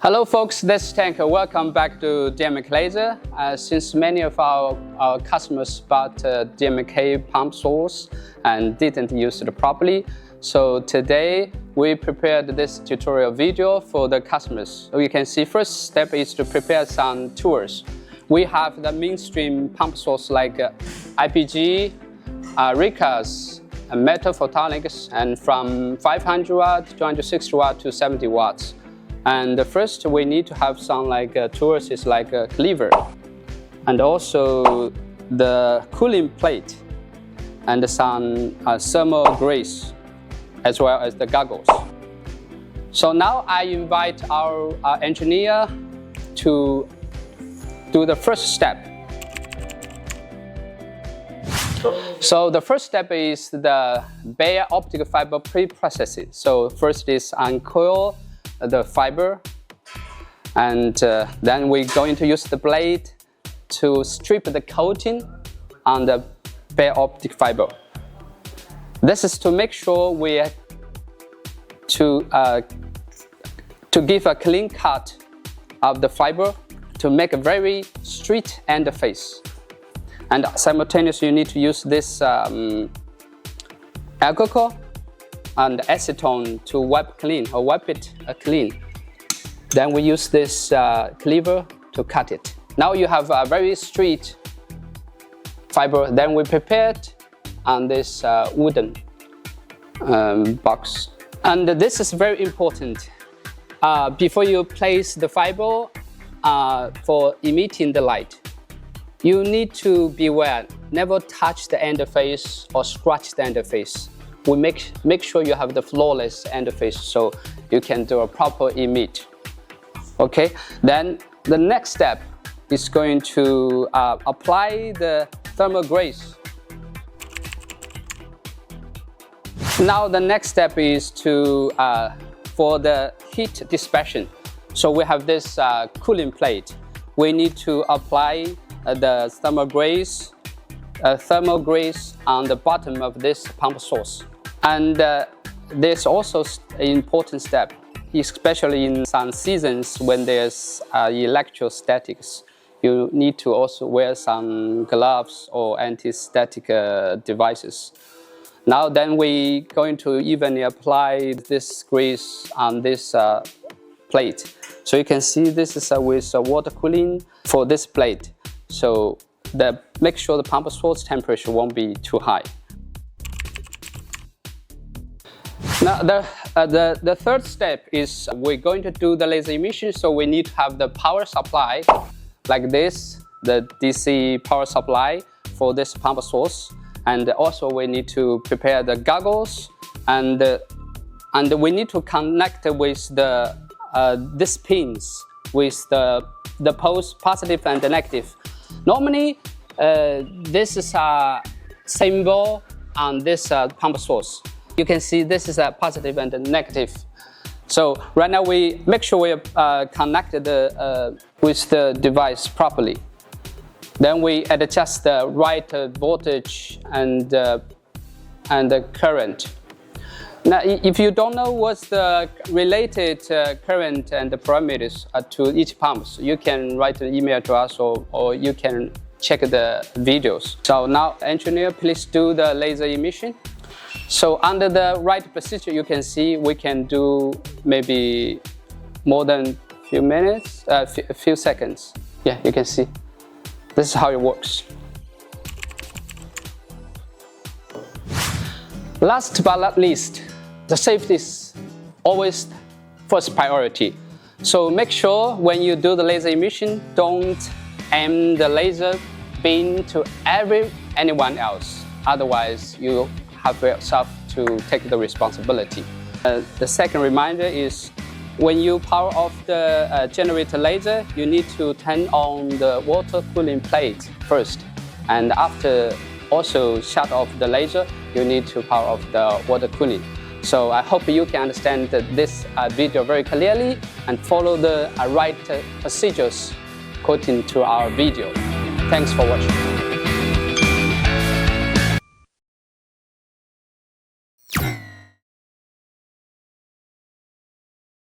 Hello folks, this is Tank. Welcome back to DMK Laser. Since many of our customers bought DMK pump source and didn't use it properly, so today we prepared this tutorial video for the customers. So you can see first step is to prepare some tools. We have the mainstream pump source like IPG, RICAS, metal photonics, and from 500 watt, 260 watt to 70 watts. And first we need to have some tools is like a cleaver, and also the cooling plate, and some thermal grease, as well as the goggles. So now I invite our engineer to do the first step. So the first step is the bare optical fiber pre-processing. So first is uncoil the fiber, and then we're going to use the blade to strip the coating on the bare optic fiber. This is to make sure we to give a clean cut of the fiber to make a very straight end face. And simultaneously you need to use this alcohol and acetone to wipe it clean. Then we use this cleaver to cut it. Now you have a very straight fiber. Then we prepare it on this wooden box. And this is very important. Before you place the fiber for emitting the light, you need to beware, never touch the end face or scratch the end face. We make sure you have the flawless end face so you can do a proper emit. Okay, then the next step is going to apply the thermal grease. Now the next step is to for the heat dissipation. So we have this cooling plate. We need to apply the thermal grease on the bottom of this pump source. And there's also an important step, especially in some seasons when there's electrostatics. You need to also wear some gloves or anti-static devices. Now then we're going to evenly apply this grease on this plate. So you can see this is with water cooling for this plate. So make sure the pump source temperature won't be too high. Now the third step is we're going to do the laser emission, so we need to have the power supply like this, the DC power supply for this pump source, and also we need to prepare the goggles, and we need to connect with the these pins with the poles positive and negative. Normally this is a symbol on this pump source. You can see this is a positive and a negative. So right now we make sure we connected with the device properly. Then we adjust the right voltage and the current. Now, if you don't know what's the related current and the parameters to each pump, you can write an email to us, or you can check the videos. So now, engineer, please do the laser emission. So under the right procedure, you can see we can do maybe more than a few minutes, a few seconds. Yeah, you can see. This is how it works. Last but not least, the safety is always first priority. So make sure when you do the laser emission, don't aim the laser beam to anyone else. Otherwise, you have yourself to take the responsibility. The second reminder is when you power off the generator laser, you need to turn on the water cooling plate first, and after also shut off the laser, you need to power off the water cooling. So I hope you can understand this video very clearly and follow the right procedures according to our video. Thanks for watching.